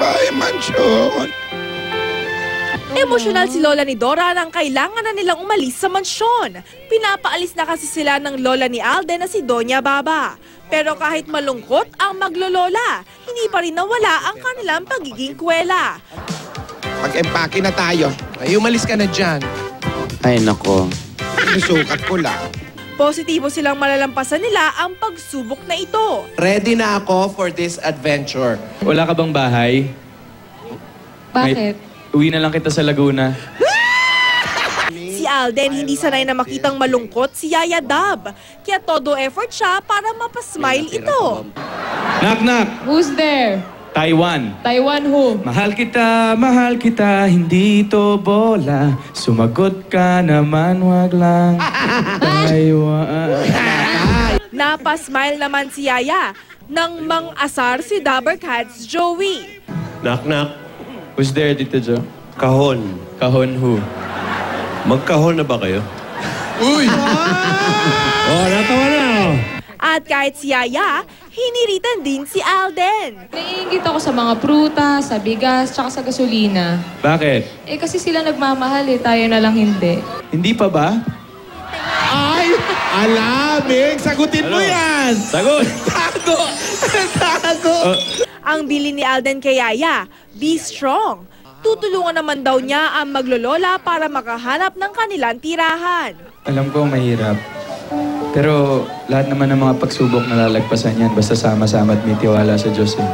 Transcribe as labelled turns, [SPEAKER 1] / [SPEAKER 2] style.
[SPEAKER 1] Ay, mansyon.
[SPEAKER 2] Emosyonal si Lola ni Dora nang kailangan na nilang umalis sa mansyon. Pinapaalis na kasi sila ng lola ni Alden na si Doña Baba. Pero kahit malungkot ang maglolola, hindi pa rin nawala ang kanilang pagiging kwela.
[SPEAKER 1] Mag-empake na tayo.
[SPEAKER 3] Ay, umalis ka na dyan.
[SPEAKER 4] Ay, nako.
[SPEAKER 1] Sinusukat ko lang.
[SPEAKER 2] Positibo silang malalampasan nila ang pagsubok na ito.
[SPEAKER 3] Ready na ako for this adventure.
[SPEAKER 5] Wala ka bang bahay?
[SPEAKER 6] Bakit?
[SPEAKER 5] Uwi na lang kita sa Laguna.
[SPEAKER 2] Si Alden hindi sanay na makitang malungkot si Yaya Dab. Kaya todo effort siya para mapasmile ito.
[SPEAKER 5] Knock, knock!
[SPEAKER 6] Who's there?
[SPEAKER 5] Taiwan.
[SPEAKER 6] Taiwan who?
[SPEAKER 5] Mahal kita, hindi ito bola. Sumagot ka naman, wag lang. Taiwan.
[SPEAKER 2] Napasmile naman si Yaya nang mang-asar si Dabber Cats Joey.
[SPEAKER 7] Knock, knock.
[SPEAKER 5] Who's there, Tito Jo?
[SPEAKER 7] Kahon.
[SPEAKER 5] Kahon who?
[SPEAKER 7] Magkahon na ba kayo?
[SPEAKER 3] Uy!
[SPEAKER 7] Oh, natawa na oh.
[SPEAKER 2] At kahit si Yaya, hiniritan din si Alden.
[SPEAKER 6] Naiingit ako sa mga prutas, sa bigas, tsaka sa gasolina.
[SPEAKER 5] Bakit?
[SPEAKER 6] Eh kasi sila nagmamahal eh, tayo na lang hindi.
[SPEAKER 5] Hindi pa ba?
[SPEAKER 3] Ay! Alamig! Sagutin mo yan!
[SPEAKER 5] Sagot!
[SPEAKER 3] Tago! Tago!
[SPEAKER 2] Ang bili ni Alden kay Yaya, be strong. Tutulungan naman daw niya ang maglolola para makahanap ng kanilang tirahan.
[SPEAKER 5] Alam ko mahirap. Pero lahat naman ng mga pagsubok nalalagpasan yan basta sama-sama at may tiwala sa Diyos eh.